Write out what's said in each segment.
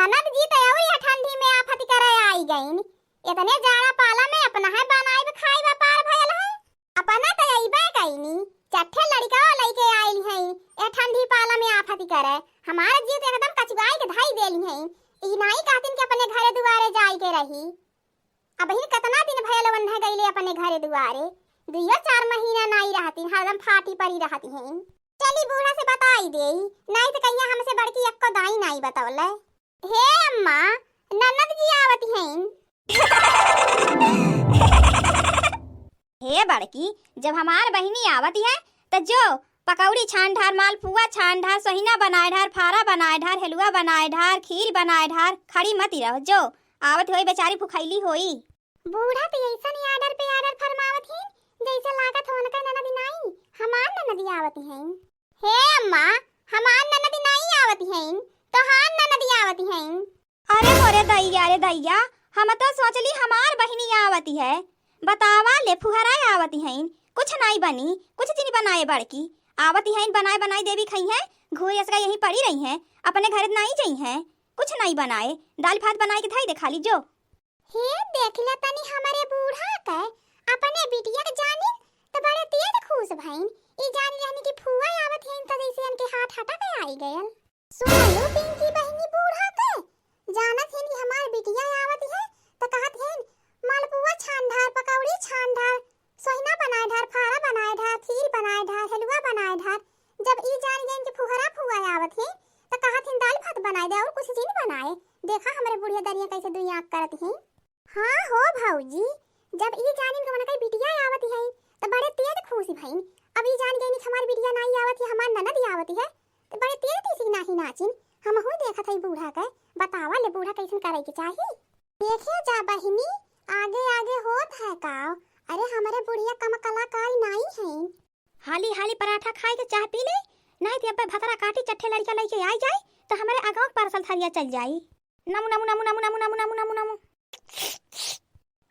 ननद जी तो और ये ठंडी में आफत करे आई गईन। इतने जाड़ा पाला में अपना है बनाई खाई व्यापार भयल है। अपना तो अइबे कईनी चट्ठे लड़का लइके आइल है ए ठंडी पाला में आफत करे। हमारे जीव तो एकदम कचुआई के धाई देली है। ई नाई कहतिन के अपने घरे दुआरे जाई के रही। अब ही कितना दिन भयल वन्हे गईले अपने घरे दुआरे। 2-4 महीना नाई रहती हरदम फाटी पड़ी रहती हैं। चली बूढ़ा से बताई देई नहीं तो कहिया हमसे बड़की अक्को दाई नहीं बतौले। हे अम्मा ननद जी आवती हैं। हे बड़की जब हमार बहिनी आवती है तो जो पकौड़ी छान ढार, मालपुआ छान ढार, सोहिना बनाए ढार, फारा बनाए ढार, हलवा बनाए ढार, खीर बनाए ढार, खड़ी मत रहो जो आवत होई बेचारी भुखैली होई। बूढ़ा तो ऐसा नहीं आर्डर पे आर्डर फरमावत है जैसे लागत होन का ननद नहीं हमार ननद आवती हैं। हे अम्मा हमार ननद नहीं आवती हैं तो हां ननद आवती हैं। अरे मोरे दैया रे दैया हम तो सोचली हमार बहिनी आवती है। बतावा ले फुहरा आवती हैं कुछ नहीं बनी कुछ दिन बनाए बड़की आवती हैं बनाए बनाई देवी खई है घोर ऐसा यहीं पड़ी रही हैं अपने घर नहीं गई हैं कुछ नहीं बनाए दाल भात बनाए के थाई देखा ली जो। हे देखला तनी हमारे बूढ़ा के अपने बिटिया के जानी तो बड़े तेज खुश भईन। ई जानी रहनी कि फुआ आवत हैं त जैसे इनके हाथ हटा के आई गयल। सुन लो पिंकी बहनी बूढ़ा के जानत हैं कि हमार बिटिया आवत है तो कहत हैं मालपुआ छान ढार, पकौड़ी छान ढार, सोहिना बनाए ढार, फारा बनाए ढार, खीर बनाए ढार, हलवा बनाए ढार। जब ई जान गईन कि फुहरा फुआ आवत है तो कहत हैं दाल भात बनाए दे और कुछ दिन बनाए। देखा हमारे बुढ़िया दरिया कैसे दुई आंख करत हैं। हां हो भौजी जब ई जानिन के मन कई बिटिया आवत है तो बड़े तेज खुश भईन। अब ई जान गईन कि हमार बिटिया नहीं आवत है हमार ननद आवत है तो बड़े तेज तीसी नाही नाचिन। हम हो देखत है बूढ़ा के बतावा ले बूढ़ा कैसन करे के चाहिए। देखे जा बहिनी आगे आगे होत है का। अरे हमारे बुढ़िया कम कलाकार नहीं है। हाली हाली पराठा खाए के चाह पी ले नहीं तो अब भतरा काटी चट्ठे लड़का लेके आई जाए तो हमारे आगाव पार्सल थरिया चल जाई। नमु नमु नमु नमु नमु नमु नमु नमु नमु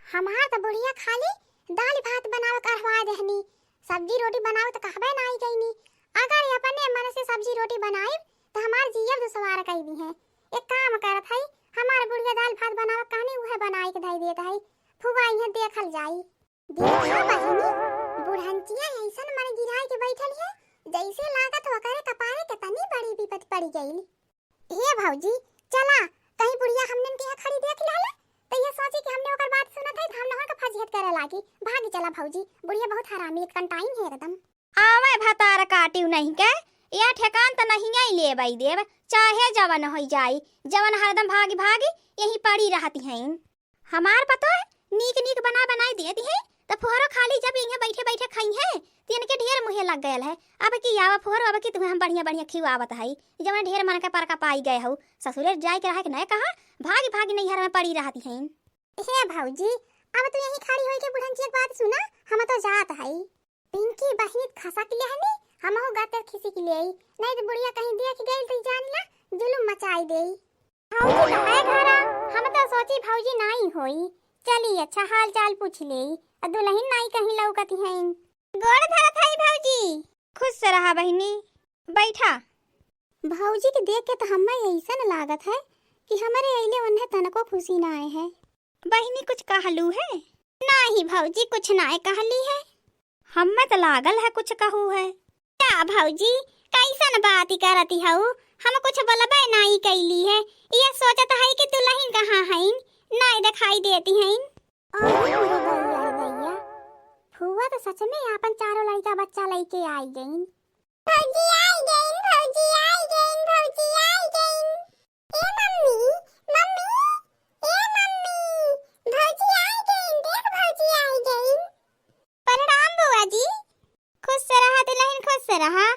हमार तो बुढ़िया खाली दाल भात बनाव करवा देहनी सब्जी रोटी बनाव तो कहबे नहीं कईनी। अगर अपने मन से सब्जी रोटी बनाए तो हमार जीव दुसवार कई दी है। एक काम करत है हमार बुढ़िया दाल भात बनाव कहनी उहे बनाई के धई देत है फुआ इहे देखल जाई। देखा बहिनी बुढ़ंचिया ऐसन मन गिराई के बैठल है जैसे लागत हो करे कपारे के तनी बड़ी विपत पड़ी गई। हे भौजी चला कहीं बुढ़िया हमने के खड़ी देख लाले तो ये सोची कि हमने ओकर बात सुनत है हम लोगन का फजीहत करे लागी। भागी चला भौजी बुढ़िया बहुत हरामी कंटाइन है एकदम। आवे भतार काटियो नहीं के या ठेकान त नहीं आई ले बाई देव चाहे जवन हो जाई जवन हरदम भागी भागी यही पड़ी रहती हैं। हमार पतो है नीक नीक बना बनाई देती है तो फोहरो खाली जब यहीं बैठे बैठे खाई है तो इनके ढेर मुहे लग गयल है। अब की आवा फोहरो अब की तुम्हें हम बढ़िया बढ़िया खिवावत है जवन ढेर मन के पर का पाई गए हो ससुरे जाए के रहे के नहीं कहा भागी भागी नहीं हर में पड़ी रहती हैं। हे भौजी अब तू यहीं खड़ी होई के बुढ़ंची एक बात सुना हम तो जात है पिंकी बहिनी खसा के लिए है हम हो गाते खिसी के लिए नहीं तो बुढ़िया कहीं देख गई तो जानिला जुलुम मचाई देई। भौजी है घरा हम तो सोची भौजी नहीं होई चली अच्छा हाल चाल पूछ ले दुल्हन नहीं कहीं लौकती हैं। गोड़ धरत है भौजी खुश से रहा बहिनी बैठा। भौजी के देख के तो हमें ऐसा लागत है कि हमारे अइले उन्हें तनको खुशी ना आए है। बहिनी कुछ कहलू है? नहीं भौजी कुछ ना कहली है। हमें तो लागल है कुछ कहू है। क्या भौजी कैसन बात करती हऊ हम कुछ बोलबे नहीं कैली है ये सोचत है कि दुल्हन कहाँ है नहीं दिखाई देती हैं। दैया फुआ तो सच में अपन चारों लड़का बच्चा लेके आई गईं। भौजी आई गईं भौजी आई गईं भौजी आई गईं। ए मम्मी मम्मी ए मम्मी भौजी आई गईं देख भौजी आई गईं। प्रणाम बुआ जी। खुश से रहा दुल्हन खुश से रहा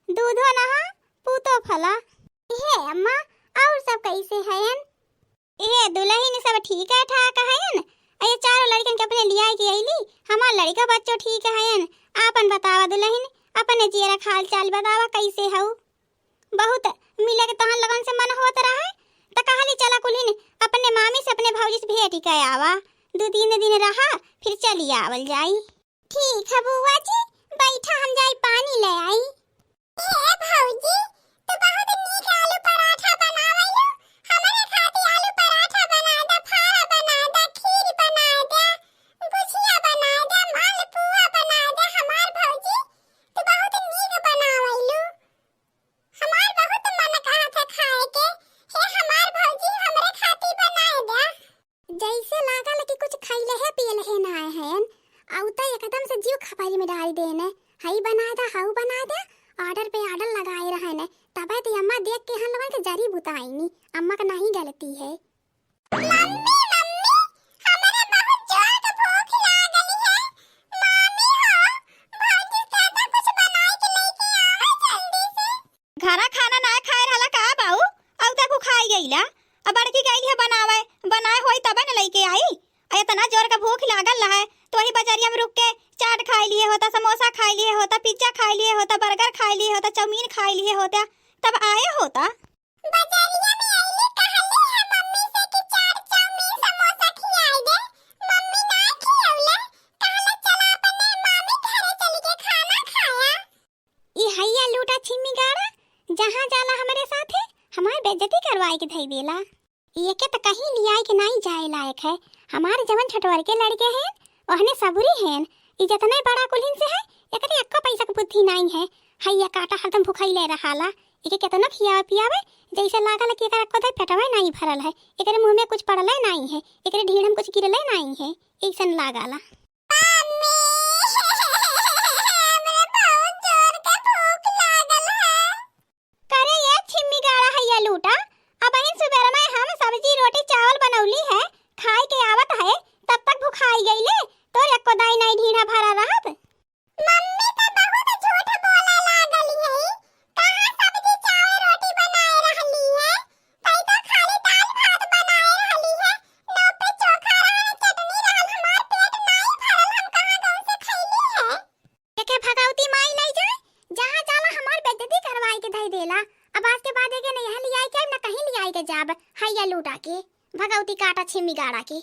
दूधो नहा पूतो फला। हे अम्मा और सब कैसे हैं? ये दुल्हन सब ठीक है ठाक हैं? ये चारों लड़कन के अपने लिया के आईली हमार लड़का बच्चों ठीक हैं? आपन बतावा दुल्हन अपने जियरा खाल चाल बतावा कैसे हो? बहुत मिले के तहन लगन से मन होत रहा त कहली चला कुलिन अपने मामी से अपने भौजी से भेंट के आवा 2-3 दिन रहा फिर चली आवल जाई। ठीक है बुआ जी बैठा हम जाई पानी ले आई। ए भौजी तो बहुत नीक आलू पराठा बनावैलो हमरे जिम्मेदारी देने हई बना दे हाउ बना दे ऑर्डर पे ऑर्डर लगाए रहे ने तबे तो अम्मा देख के हम लोगन के जरी बुताईनी अम्मा का नहीं गलती है। मम्मी मम्मी हमारे बहुत जोर का भूख लागली है। मम्मी हो भौजी ज्यादा कुछ बनाई के लेके आवे जल्दी से। घरा खाना ना खाए रहला का बाऊ औ तक खाई गईला अब बड़की गई है बनाए होई तबे न लेके आई इतना जोर का भूख लागल रहा है तो वही बाजारिया में रुक के चाट खाई लिए होता समोसा खाई लिए होता पिज्जा खाई लिए होता बर्गर खाई लिए होता चाउमीन खाई लिए होता तब आए होता। बाजारिया में आईली कहली है मम्मी से कि चाट चाउमीन समोसा खियाई दे मम्मी ना खियौले कहले चला अपने मामी घरे चली के खाना खाया। ई हैया लूटा छिम्मी गाड़ा जहां जाला हमरे साथे हमार बेइज्जती करवाए के धई देला। ये के त कहीं लियाई के नहीं जाए लायक है हमारे जवन छटवर के लड़के हैं ओहने सबुरी हैं इज्जत नहीं बड़ा कुलिन से है एकरे एक्को पैसा के बुद्धि नहीं है। हैया काटा हरदम भूखाई ले रहाला एके केतना खियावे पियावे जैसे लागल कि एकरा कोई पेटवा नहीं भरल है एकरे मुंह में कुछ पड़ले नहीं है एकरे ढीढ़ में कुछ गिरले नहीं है ऐसन लागला। करे ये छिम्मी गाड़ा हैया लूटा अब इन सुबेर में हम सब्जी रोटी चावल बनौली है खाई के आवत है तब तक भूखाई गईले तो एको दाई नहीं ढीढ़ा भरा रहत। मम्मी तो बहुत झूठ बोले लागली है कहां सब्जी चावल रोटी बनाए रहली है कई तो खाली दाल भात बनाए रहली है नो पे चोखा रहल चटनी रहल हमार पेट नहीं भरल हम कहां गांव से खैली है। एके भगवती माई नहीं जाए जहां जाला हमार बेइज्जती करवाई के धई देला अब आज के बाद एके नहीं लियाई के न कहीं लियाई के जाब हैया लूटा के भगवती काटा छिम्मी गाड़ा के।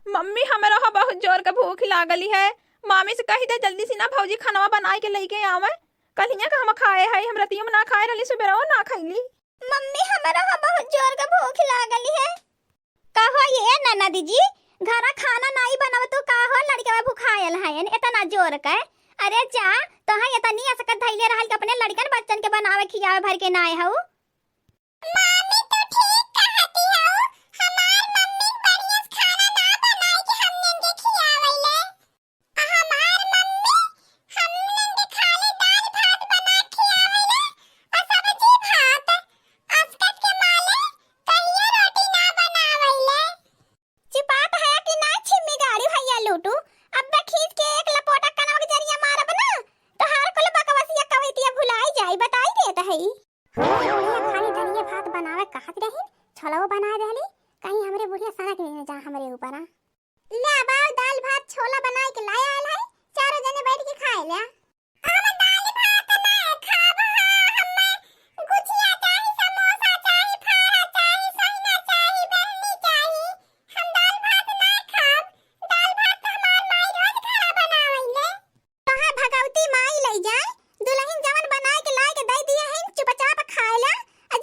मम्मी हमरा हा बहुत जोर का भूख लागली है मामी से कही दे जल्दी से ना भौजी खाना बनाए के लेके आवे कलिया का हम खाए है हमरा तियम ना खाए रहली सुबेरो ना खैली। मम्मी हमरा हा बहुत जोर का भूख लागली है कहो ये ननद जी घरा खाना नहीं बनाव तो काहो लड़का भूखायल है इतना जोर का अरे जा तो है इतनी असकत धइले रहल के अपने लड़कन बच्चन के बनावे खियावे भर के नाए हऊ। मामी तो ठीक कहती हो हमार मम्मी बढ़िया खाना ना बनाई के हमने के खियावैले हमार मम्मी हमने के खाली दाल भात बना खियावैले और सब्जी भात अस्कत के माले कहियो रोटी ना बनावैले। चिपात है कि ना छिम्मी गाड़ी भैया लूटू अब खींच के एक लपोटा कनवा के जरिया मारब ना तो हर कुल बकवासिया कवितिया भुलाई जाई बताई देत है। खाली धनिया भात बनावे कहत रही छोलाओ बना देली कहीं हमरे बुढ़िया सड़क नहीं जा हमरे ऊपर ले बाव दाल भात छोला बनाए के लाया आल है चारों जने बैठ के खाए ले हम दाल भात ना खाब हम गुजिया चाही समोसा चाही फारा चाही सैना चाही बहनी चाही हम दाल भात ना खाब दाल भात हमार माई रोज खाना बनावेले कहां भगवती माई ले जाए दुल्हन जवन बनाए के लाए के दे दिए हैं चुपचाप खाएला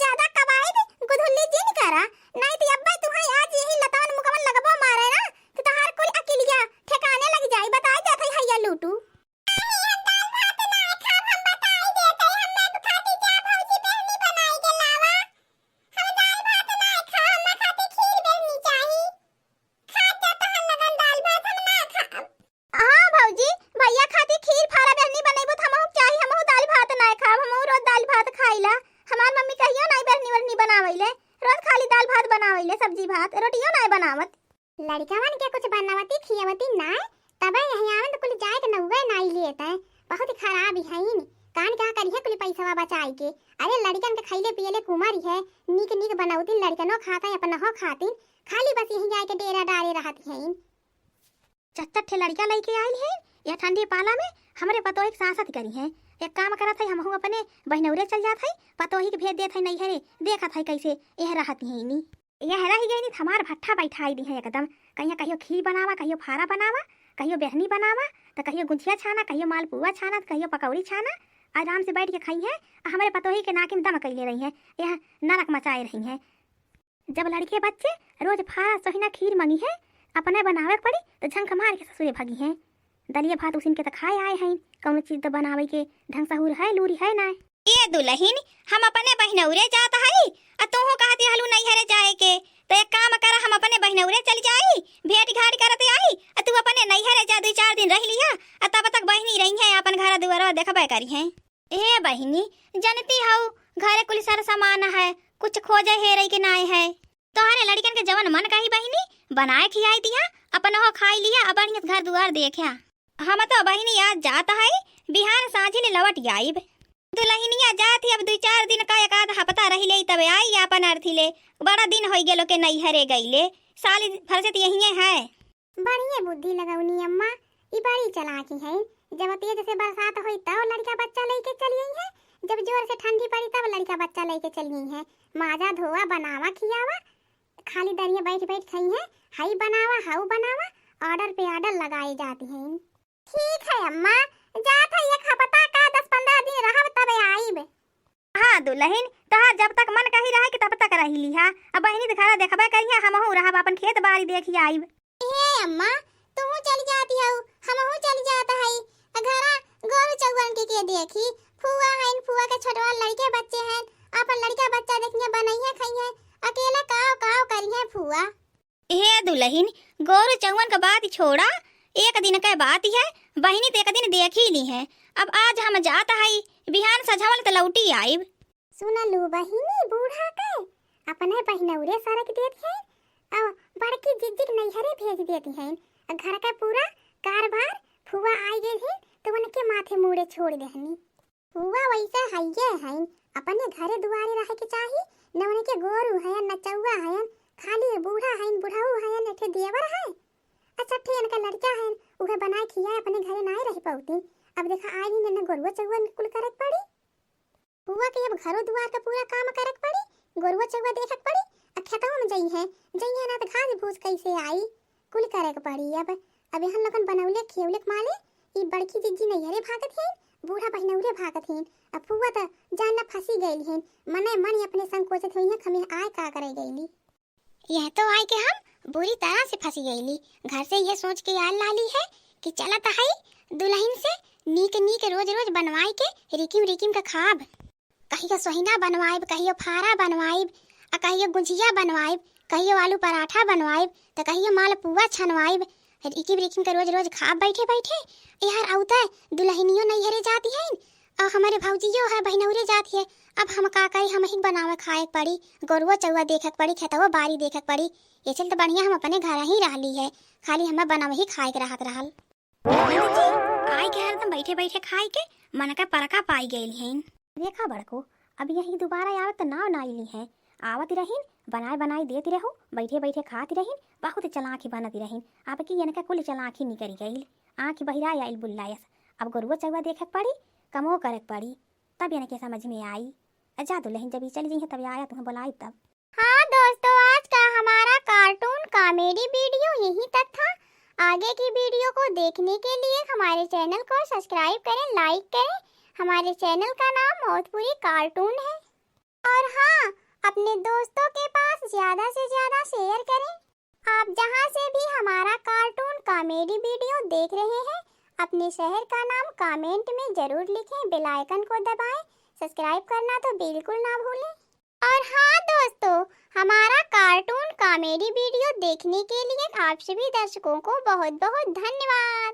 ज्यादा कवायद गुधुल्ली जिन करा नहीं तो अब्बा तुम्हारी आज यही लतावन मुकमल लगबो मारे ना तो तहार कोई अकेलिया ठिकाने लग जाई बताई देत है हैया लूटू। सब्जी भात रोटियो नहीं बनावत लड़कावन के कुछ बनावती खियावती ना तबे यहां आवन तो कुल जाए के नउवे नहीं लेते बहुत खराब है इन कान का करिए कुल पैसा बचाई के अरे लड़कन के खइले पियले कुमारी है नीक नीक बनावती लड़कनो खाता अपन हो खातिन खाली बस यहीं जाए के डेरा डारे रहत है इन चट्टा ठे लड़का लेके आई है या ठंडी पाला में हमरे पतो एक सांसत करी है एक काम करत है हमहू अपने बहनौरे चल जात है पतो ही के भेज देत है नहीं हरे देखत है कैसे यह रहत है नी यह रह गई नी हमार भट्ठा बैठाई दी है एकदम कहियो कहियो खीर बनावा कहियो फारा बनावा कहियो बेहनी बनावा तो कहियो गुंजिया छाना कहियो मालपुआ छाना कहियो पकौड़ी छाना आराम से बैठ के खाई है हमारे पतोही के नाक में दम कैले रही है यह नरक मचाए रही है। जब लड़के बच्चे रोज फारा सोहिना खीर मंगी है अपने बनावे पड़ी तो झंक मार के ससुरे भगी है दलिया भात उसिन के तो खाए आए हैं कौन चीज तो बनावे के ढंग सहूर है लूरी है ना ये दुल्हन हम अपने बहनौरे जात हई आ तोहू कहती हलू नहीं हरे जाए के तो एक काम कर हम अपने बहनौरे चल जाई भेंट घाट करते आई आ तू अपने नहीं हरे जा 2-4 दिन रह लिया आ तब तक बहनी रही है कुछ खोजे हे रही के नाय है। तोहरे लड़कन के जवन मन कही बहिनी बनाए खियाई दिया, अपन हो खाई लिया, अब बढ़िया घर दुआर देखा। हम तो बहिनी आज जाता है, बिहान साझी ने लौट आईब। दुल्हनिया जाती अब 2-4 दिन का एक आध हफ्ता रही ले तब आई अपन अर्थी ले। बड़ा दिन हो गेलो के नहीं हरे गईले, साली भर से यही है। बढ़िया बुद्धि लगाउनी अम्मा, ई बड़ी चालाकी है। जब तेज से बरसात हुई तब लड़का बच्चा लेके चली गई है, जब जोर से ठंडी पड़ी तब लड़का बच्चा लेके चली गई है। माजा धोवा बनावा खियावा, खाली दरिया बैठ बैठ खाई है, हाई बनावा हाउ बनावा, ऑर्डर पे ऑर्डर लगाई जाती हैं। ठीक है अम्मा, जात है एक हफ्ता का 10-15 दिन रहब तब आईब। हाँ दुल्हन, तहार जब तक मन कही रहा कि तब तक रही लिहा। अब बहिनी दिखारा देखबे करिया, हमहू रहब अपन खेत बाड़ी देखी आईब। ए अम्मा, तू चली जाती हऊ, हमहू चली जाता है। घरा गोरु चौवन के देखी, फुआ है, फुआ के छोटवा लड़के बच्चे हैं, अपन लड़का बच्चा देखिए बनैया खाइए, अकेला काव काव करिए फुआ। हे दुल्हन, गोरु चौवन का बात छोड़ा, एक दिन का बात है। बहिनी तो एक दिन देख ही ली है। अब आज हम जाता है, बिहान सझावल तो लौटी आईब। सुनलू बहिनी बूढ़ा के अपने पहिनौरे सरक देती है, अब बड़की जिज्जिक नैहरे भेज देती है। घर का पूरा कारभार फुआ आई गई है तो उनके माथे मुड़े छोड़ देहनी। फुआ वैसा है, अपने घरे दुआरे रहे के चाहिए, न उनके गोरू है न चौवा है, खाली बूढ़ा है बुढ़ाऊ है न ठे देवर है। अच्छा ठे इनका लड़का है, उहे बनाए खिया अपने घरे ना रह पाउती। अब देखा आई ही न गोरुआ चौवा कुल करक पड़ी। फुआ के अब घरो दुआर का पूरा काम करक पड़ी, गोरुआ चौवा देखक पड़ी। खेतों में जई है ना तो घास भूस कैसे आई, कुल करक पड़ी। अब हम लोगन बनौले खियौले माले, ई बड़की जिज्जी नैहरे भागत है, बूढ़ा पहिनौरे भागत है। अब फुआ तो जान न फंसी गई है, मने मन अपने संकोचत हुई है, हमें आय का करे गईली। यह तो आय के हम बुरी तरह से फंसी गईली। घर से ये सोच के आल लाली है कि चला तो है दुल्हन से नीक नीक रोज रोज बनवाई के रिकिम रिकिम का खाब। कहियो सोहिना बनवाइब, कहियो फारा बनवाइब, कहियो गुजिया बनवाइब, कहियो आलू पराठा बनवाइब, तो कहियो मालपुआ छनवाइब। रिकिम रिकिम का रोज रोज खाब बैठे बैठे। यार औता दुल्हनियों नैहरे जाती है और हमारे भौजियो है बहनौरे जाती है। अब हम का करी, हम ही बनावे खाए पड़ी, गोरुआ चौवा देखक पड़ी, खेतवा बारी देखक पड़ी। ये चल तो बढ़िया हम अपने घर ही रहली है, खाली हमें बनावे ही खाए के रहत रहल। आय के हरदम बैठे बैठे खाए के मन का परका पाई गई है। देखा बड़को, अब यही दोबारा आवत तो नाव ना आईली है, आवती रहीन बनाए बनाए देती रहूं, बैठे बैठे खाती रहीन, बहुत चलाकी बनती रहीन। अब की इनका कुल चलाकी निकल गई, आँख बहिरा आइल बुल्लायस। अब गोरुआ चौवा देखक पड़ी, कमो करक पड़ी, तब इनके समझ में आई। जा दुल्हन जब चली गई है तब आया तुम्हें बुलाई तब। हाँ दोस्तों, आज का हमारा कार्टून कॉमेडी वीडियो यहीं तक था। आगे की वीडियो को देखने के लिए हमारे चैनल को सब्सक्राइब करें, लाइक करें। हमारे चैनल का नाम मौतपुरी कार्टून है। और हाँ, अपने दोस्तों के पास ज्यादा से ज्यादा शेयर करें। आप जहां से भी हमारा कार्टून कॉमेडी वीडियो देख रहे हैं, अपने शहर का नाम कमेंट में जरूर लिखें, बेल आइकन को दबाएं, सब्सक्राइब करना तो बिल्कुल ना भूलें। और हाँ दोस्तों, हमारा कार्टून कॉमेडी वीडियो देखने के लिए आप सभी दर्शकों को बहुत बहुत धन्यवाद।